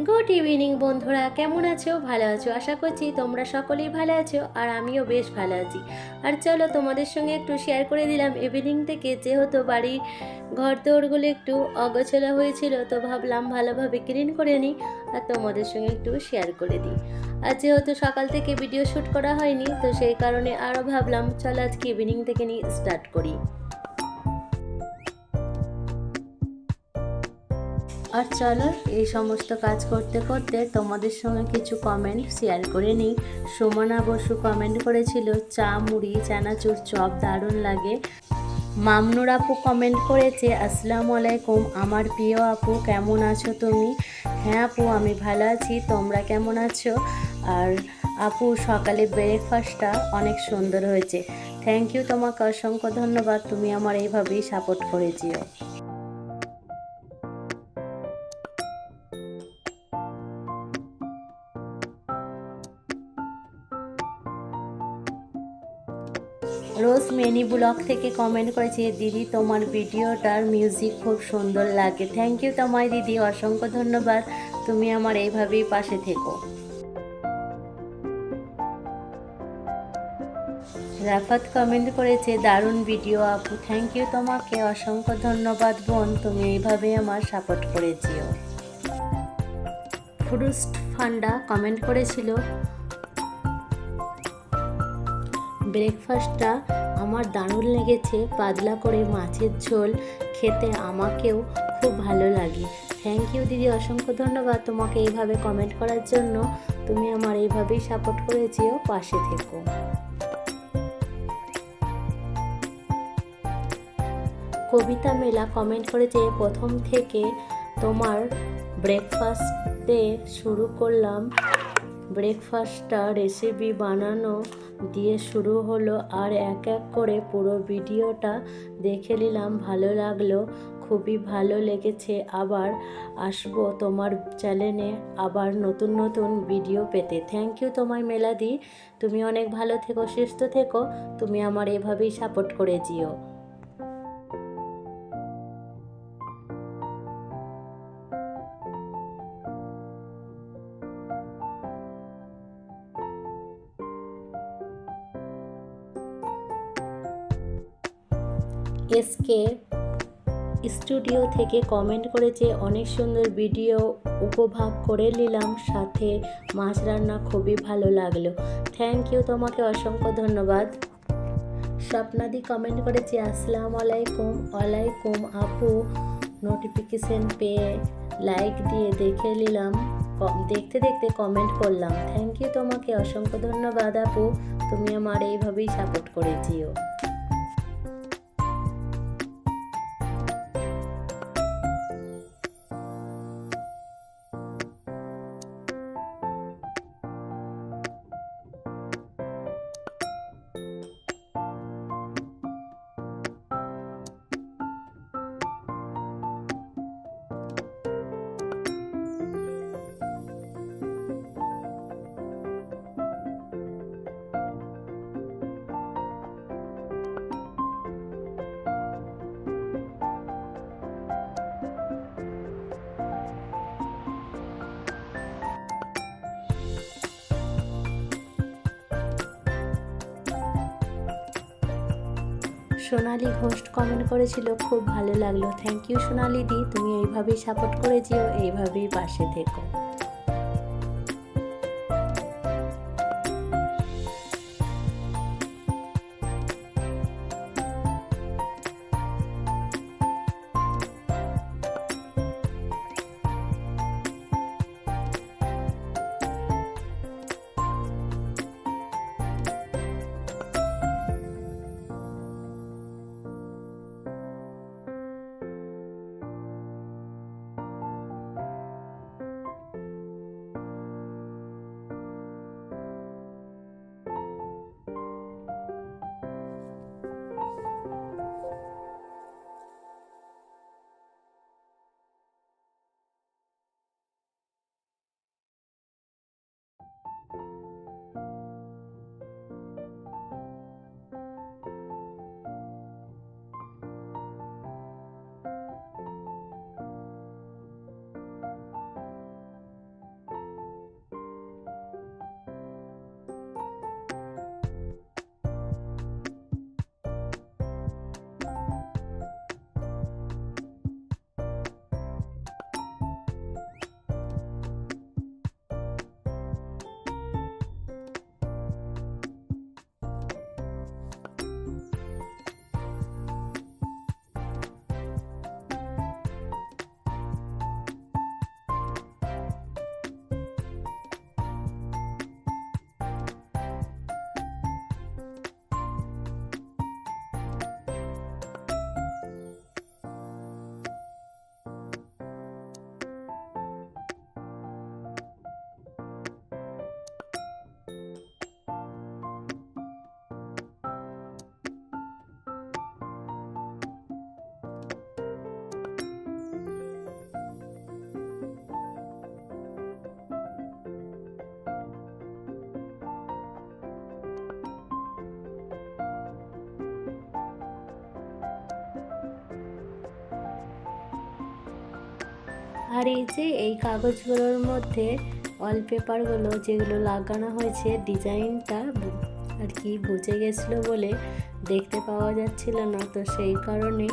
Good evening বন্ধুরা, কেমন আছো? ভালো আছো? আশা করছি তোমরা সকলেই ভালো আছো, আর আমিও বেশ ভালো আছি। আর চলো তোমাদের সঙ্গে একটু শেয়ার করে দিলাম ইভিনিং থেকে, যেহেতু বাড়ির ঘর দৌড়গুলো একটু অগোছালো হয়েছিল, তো ভাবলাম ভালোভাবে ক্লিন করে নিই আর তোমাদের সঙ্গে একটু শেয়ার করে দিই। আর যেহেতু সকাল থেকে ভিডিও শ্যুট করা হয়নি, তো সেই কারণে আরও ভাবলাম চলো আজকে ইভিনিং থেকে নিয়ে স্টার্ট করি। আর চলো এই সমস্ত কাজ করতে করতে তোমাদের সঙ্গে কিছু কমেন্ট শেয়ার করে নিই। সুমনা বসু কমেন্ট করেছিল, চা মুড়ি চানাচুর চপ দারুণ লাগে। মামনুর আপু কমেন্ট করেছে, আসসালামু আলাইকুম আমার প্রিয় আপু, কেমন আছো তুমি? হ্যাঁ আপু, আমি ভালো আছি, তোমরা কেমন আছো? আর আপু, সকালে ব্রেকফাস্টটা অনেক সুন্দর হয়েছে। থ্যাংক ইউ, তোমাকে অসংখ্য ধন্যবাদ, তুমি আমার এইভাবেই সাপোর্ট করেছিও। রোজ মেনি ব্লগ থেকে কমেন্ট করেছে, দিদি তোমার ভিডিওটার মিউজিক খুব সুন্দর লাগে। থ্যাংক ইউ তোমায় দিদি, অসংখ্য ধন্যবাদ, তুমি আমার এইভাবেই পাশে থেকো। রাফাত কমেন্ট করেছে, দারুণ ভিডিও আপু। থ্যাংক ইউ তোমাকে, অসংখ্য ধন্যবাদ বোন, তুমি এইভাবে আমার সাপোর্ট করেছিও। ফ্রুস্ট ফান্ডা কমেন্ট করেছিল, ব্রেকফাস্টটা আমার দারুণ লেগেছে, পাতলা করে মাছের ঝোল, খেতে আমাকেও খুব ভালো লাগে। থ্যাংক ইউ দিদি, অসংখ্য ধন্যবাদ তোমাকে এইভাবে কমেন্ট করার জন্য, তুমি আমার এইভাবেই সাপোর্ট করেছিও, পাশে থেকো। কবিতা মেলা কমেন্ট করেছে, প্রথম থেকে তোমার ব্রেকফাস্টে শুরু করলাম, ব্রেকফাস্টটা রেসিপি বানানো দিয়ে শুরু হলো, আর এক এক করে পুরো ভিডিওটা দেখে নিলাম, ভালো লাগলো, খুবই ভালো লেগেছে। আবার আসবো তোমার চ্যানেলে আবার নতুন নতুন ভিডিও পেতে। থ্যাংক ইউ তোমায় মেলাদি, তুমি অনেক ভালো থেকো, সুস্থ থেকো, তুমি আমার এভাবেই সাপোর্ট করে যেও। এসকে স্টুডিও থেকে কমেন্ট করেছে, অনেক সুন্দর ভিডিও, উপভোগ করে নিলাম, সাথে মাছ রান্না খুবই ভালো লাগলো। থ্যাংক ইউ তোমাকে, অসংখ্য ধন্যবাদ। স্বপ্নাদি কমেন্ট করেছে, আসসালামু আলাইকুম। ওয়ালাইকুম আপু, নোটিফিকেশন পেয়ে লাইক দিয়ে দেখে নিলাম, দেখতে দেখতে কমেন্ট করলাম। থ্যাংক ইউ তোমাকে, অসংখ্য ধন্যবাদ আপু, তুমি আমার এইভাবেই সাপোর্ট করেছিও। সোনালি ঘোষ কমেন্ট করেছিল, খুব ভালো লাগলো। থ্যাংক ইউ সোনালি দি, তুমি এইভাবেই সাপোর্ট করেছিও, এইভাবেই পাশে থেকো। আর এই যে এই কাগজগুলোর মধ্যে ওয়ালপেপারগুলো যেগুলো লাগানো হয়েছে ডিজাইনটা আর কি বুঝে গেছিলো বলে দেখতে পাওয়া যাচ্ছিল না, তো সেই কারণেই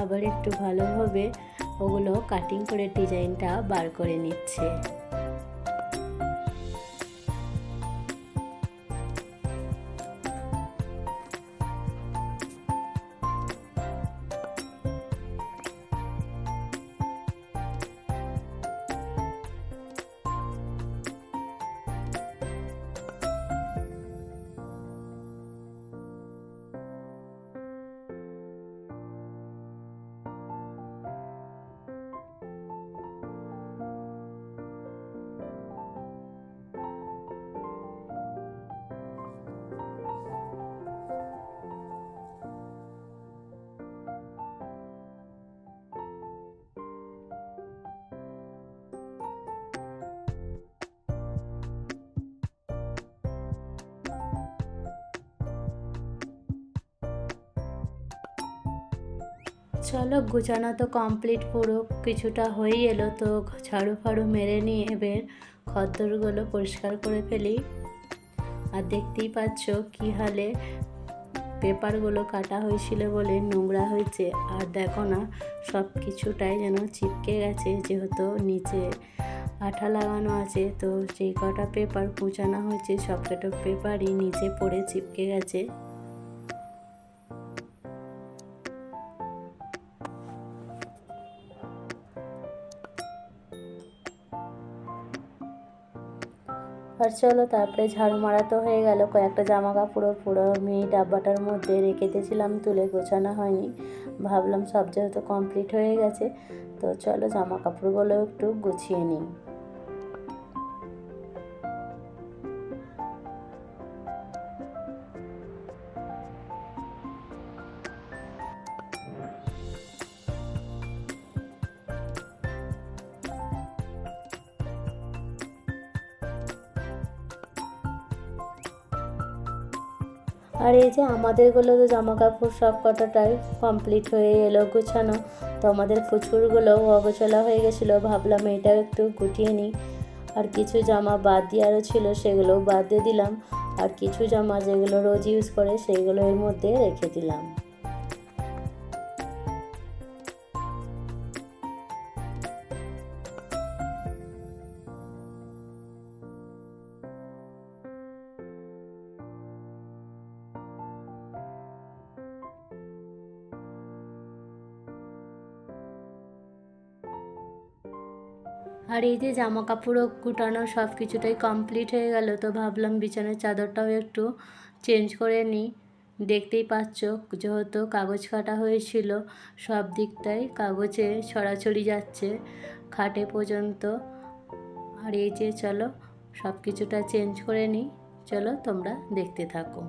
আবার একটু ভালোভাবে ওগুলো কাটিং করে ডিজাইনটা বার করে নিচ্ছে। চলো গুছানো তো কমপ্লিট, পুরো কিছুটা হয়েই এলো, তো ঝাড়ু ফাড়ু মেরে নিয়ে এবার খদ্দরগুলো পরিষ্কার করে ফেলি। আর দেখতেই পাচ্ছ কি হালে পেপারগুলো কাটা হয়েছিল বলে নোংরা হয়েছে। আর দেখো না সব কিছুটাই যেন চিপকে গেছে, যেহেতু নিচে আঠা লাগানো আছে, তো যেই কটা পেপার কুচানো হয়েছে সব কটা পেপারই নিচে পড়ে চিপকে গেছে। আর চলো তারপরে ঝাড়ু মারা তো হয়ে গেল, কয়েকটা জামা কাপড়ও পুরো আমি ডাব্বাটার মধ্যে রেখে দিয়েছিলাম, তুলে গোছানো হয়নি, ভাবলাম সব যেহেতু কমপ্লিট হয়ে গেছে তো চলো জামা কাপড়গুলো একটু গুছিয়ে নিই। আর এই যে আমাদেরগুলো তো জামা কাপড় সব কটাটাই কমপ্লিট হয়ে এলো গোছানো, তো আমাদের প্রচুরগুলো অগোছালো হয়ে গেছিলো, ভাবলাম এটাও একটু গুটিয়ে নিই। আর কিছু জামা বাদ দেওয়ারও ছিল সেগুলোও বাদ দিয়ে দিলাম, আর কিছু জামা যেগুলো রোজ ইউজ করে সেগুলো এর মধ্যে রেখে দিলাম। আর এই যে জামা কাপড়ও কুটানো সব কিছুটাই কমপ্লিট হয়ে গেল, তো ভাবলাম বিছানার চাদরটাও একটু চেঞ্জ করে নিই। দেখতেই পাচ্ছ যেহেতু কাগজ কাটা হয়েছিল সব দিকটাই কাগজে ছড়াছড়ি যাচ্ছে খাটে পর্যন্ত। আর এই যে চলো সব কিছুটা চেঞ্জ করে নিই, চলো তোমরা দেখতে থাকো।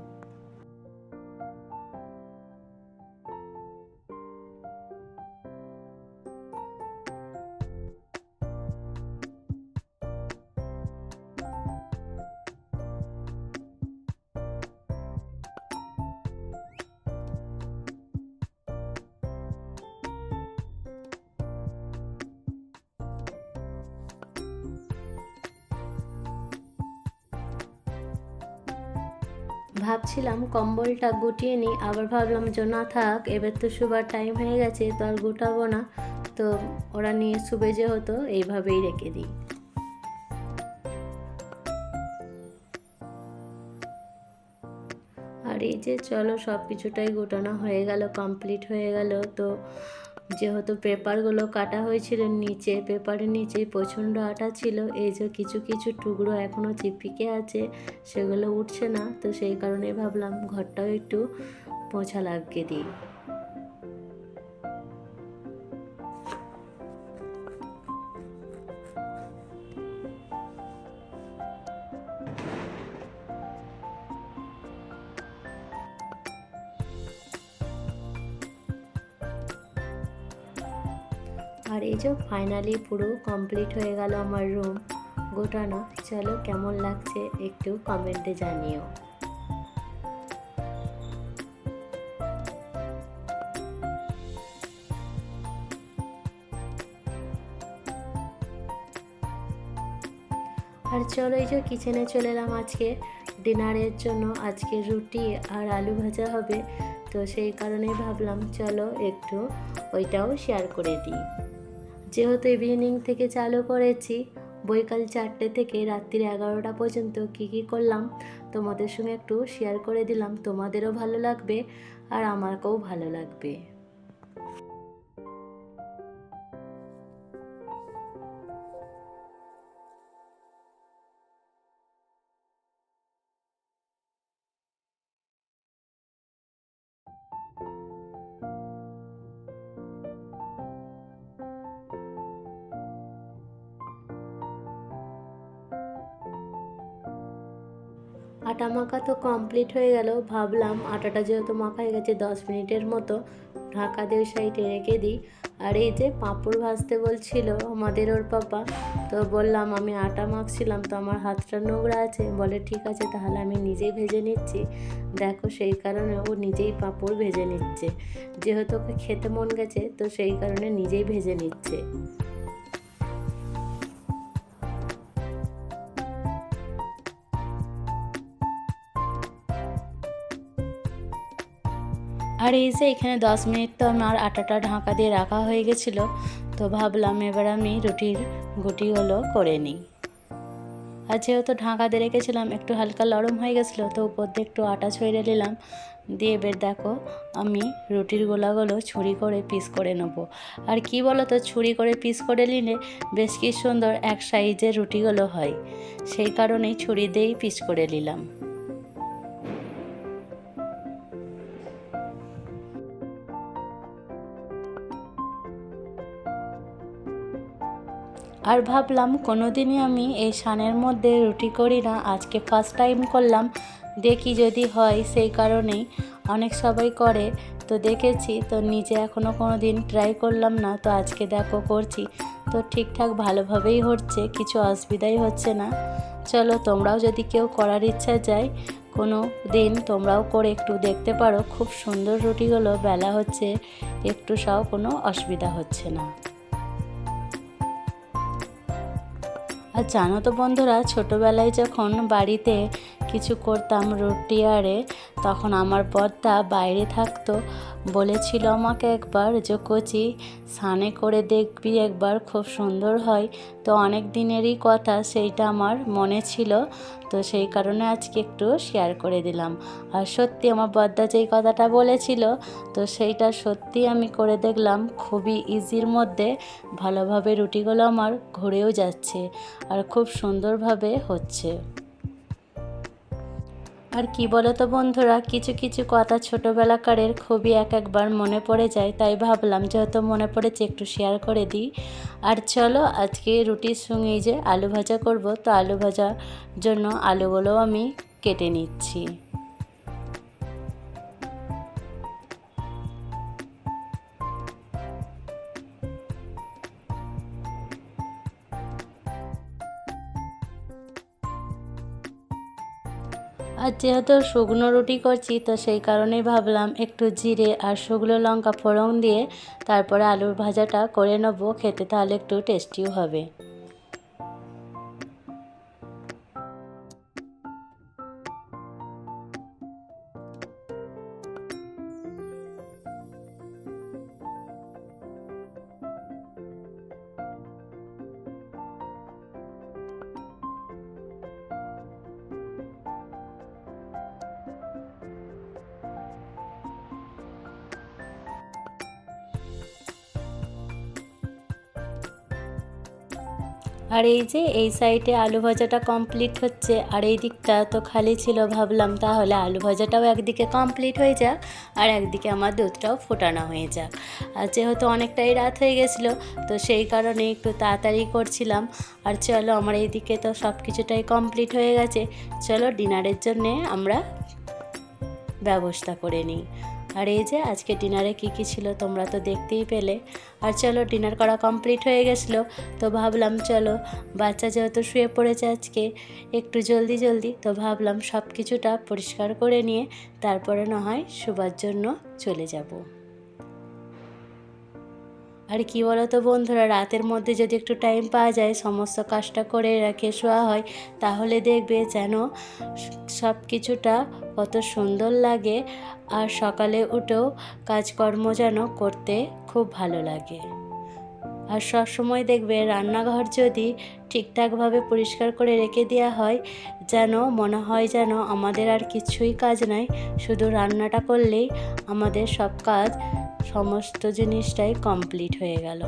ভাবছিলাম কম্বলটা গুটিয়ে নিই, আবার ভাবলাম যে না থাক, এবার তো শোবার টাইম হয়ে গেছে, তো আর গুটাবো না, তো ওরা নিয়ে শুবে যেহেতু এইভাবেই রেখে দিই। আর এই যে চলো সব কিছুটাই গোটানো হয়ে গেল, কমপ্লিট হয়ে গেল। তো যেহেতু পেপারগুলো কাটা হয়েছিল নিচে, পেপারের নিচে প্রচণ্ড আটা ছিল, এই যে কিছু কিছু টুকরো এখনও চিপকে আছে সেগুলো উঠছে না, তো সেই কারণে ভাবলাম ঘরটাও একটু পোছা লাগিয়ে দিই। আর এই যে ফাইনালি পুরো কমপ্লিট হয়ে গেল আমার রুম গোটানো। চলো কেমন লাগছে একটু কমেন্টে জানিও। আর চলো এই যে কিচেনে চলে এলাম আজকে ডিনারের জন্য। আজকে রুটি আর আলু ভাজা হবে, তো সেই কারণেই ভাবলাম চলো একটু ওইটাও শেয়ার করে দিই। যেহেতু ইভিনিং থেকে চালু করেছি, বৈকাল 4টে থেকে রাত্রির 11টা পর্যন্ত কী কী করলাম তোমাদের সঙ্গে একটু শেয়ার করে দিলাম। তোমাদেরও ভালো লাগবে আর আমাকেও ভালো লাগবে। আটা মাখা তো কমপ্লিট হয়ে গেল। ভাবলাম আটাটা যেহেতু মাখা হয়ে গেছে 10 মিনিটের মতো ঢাকা দিয়ে ওই সাইডে রেখে দিই। আর এই যে পাঁপড় ভাজতে বলছিল আমাদের ওর পাপা, তো বললাম আমি আটা মাখছিলাম তো আমার হাতটা নোংরা আছে, বলে ঠিক আছে তাহলে আমি নিজেই ভেজে নিচ্ছি। দেখো সেই কারণে ও নিজেই পাঁপড় ভেজে নিচ্ছে, যেহেতু ওকে খেতে মন গেছে তো সেই কারণে নিজেই ভেজে নিচ্ছে। আর এই যে এখানে 10 মিনিট তো আমার আটাটা ঢাকা দিয়ে রাখা হয়ে গেছিলো, তো ভাবলাম এবার আমি রুটির গুটিগুলো করে নিই। আর যেহেতু ঢাকা দিয়ে রেখেছিলাম একটু হালকা নরম হয়ে গেছিলো, তো উপর দিয়ে একটু আটা ছড়িয়ে নিলাম। দিয়ে এবার দেখো আমি রুটির গোলাগুলো ছুরি করে পিস করে নেব। আর কি বলো তো, ছুরি করে পিস করে নিলে বেশ কি সুন্দর এক সাইজের রুটিগুলো হয়, সেই কারণেই ছুরি দিয়েই পিস করে নিলাম। আর ভাবলাম কোনো দিনই আমি এই সানের মধ্যে রুটি করি না, আজকে ফার্স্ট টাইম করলাম, দেখি যদি হয়। সেই কারণেই অনেক সবাই করে তো দেখেছি, তো নিজে এখনও কোনো দিন ট্রাই করলাম না, তো আজকে দেখো করছি, তো ঠিকঠাক ভালোভাবেই হচ্ছে, কিছু অসুবিধাই হচ্ছে না। চলো তোমরাও যদি কেউ করার ইচ্ছা যায় কোনো দিন তোমরাও করে একটু দেখতে পারো, খুব সুন্দর রুটিগুলো বেলা হচ্ছে, একটু সব কোনো অসুবিধা হচ্ছে না। আর জানো তো বন্ধুরা, ছোটোবেলায় যখন বাড়িতে কিছু করতাম রুটি আরে, তখন আমার বড়দা বাইরে থাকতো, বলেছিল আমাকে একবার যে কচি সানে করে দেখবি একবার, খুব সুন্দর হয়। তো অনেক দিনেরই কথা, সেইটা আমার মনে ছিল, তো সেই কারণে আজকে একটু শেয়ার করে দিলাম। আর সত্যি আমার বড়দা যেই কথাটা বলেছিল, তো সেইটা সত্যি আমি করে দেখলাম, খুবই ইজির মধ্যে ভালোভাবে রুটিগুলো আমার ঘুরেও যাচ্ছে আর খুব সুন্দরভাবে হচ্ছে। আর কি বলো তো বন্ধুরা, কিছু কিছু কথা ছোটোবেলাকারের খুবই একবার মনে পড়ে যায়, তাই ভাবলাম যেহেতু মনে পড়েছে একটু শেয়ার করে দিই। আর চলো আজকে রুটির সঙ্গে যে আলু ভাজা করব, তো আলু ভাজার জন্য আলুগুলো আমি কেটে নিচ্ছি। আর যেহেতু শুকনো রুটি করছি, তো সেই কারণেই ভাবলাম একটু জিরে আর শুকনো লঙ্কা ফোড়ন দিয়ে তারপরে আলুর ভাজাটা করে নেবো, খেতে তাহলে একটু টেস্টিও হবে। আর এই যে এই সাইডে আলু ভাজাটা কমপ্লিট হচ্ছে, আর এই দিকটা তো খালি ছিল, ভাবলাম তাহলে আলু ভাজাটাও একদিকে কমপ্লিট হয়ে যাক আর একদিকে আমার দুধটাও ফোটানো হয়ে যাক। আর যেহেতু অনেকটাই রাত হয়ে গেছিলো, তো সেই কারণে একটু তাড়াতাড়ি করছিলাম। আর চলো আমার এই দিকে তো সব কিছুটাই কমপ্লিট হয়ে গেছে, চলো ডিনারের জন্যে আমরা ব্যবস্থা করে নিই। আর এই যে আজকে ডিনারে কী কী ছিল তোমরা তো দেখতেই পেলে। আর চলো ডিনার করা কমপ্লিট হয়ে গেছিলো, তো ভাবলাম চলো বাচ্চা যেহেতু শুয়ে পড়েছে আজকে একটু জলদি জলদি, তো ভাবলাম সব কিছুটা পরিষ্কার করে নিয়ে তারপরে না হয় শোবার জন্য চলে যাব। আর কি বলো তো বন্ধুরা, রাতের মধ্যে যদি একটু টাইম পাওয়া যায়, সমস্ত কাজটা করে রেখে শোয়া হয়, তাহলে দেখবে যেন সব কিছুটা কত সুন্দর লাগে, আর সকালে উঠেও কাজকর্ম যেন করতে খুব ভালো লাগে। আর সব সময় দেখবে রান্নাঘর যদি ঠিকঠাকভাবে পরিষ্কার করে রেখে দেওয়া হয়, যেন মনে হয় যেন আমাদের আর কিছুই কাজ নাই, শুধু রান্নাটা করলেই আমাদের সব কাজ, সমস্ত জিনিসটাই কমপ্লিট হয়ে গেল।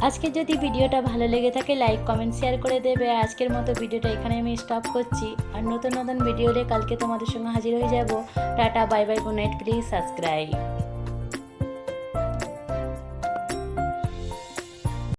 আজকে যদি ভিডিওটা ভালো লেগে থাকে, লাইক কমেন্ট শেয়ার করে দেবে। আজকের মতো ভিডিওটা এখানে আমি স্টপ করছি, আর নতুন নতুন ভিডিওতে কালকে তোমাদের সঙ্গে হাজির হয়ে যাব। Tata, bye bye, good night, please subscribe.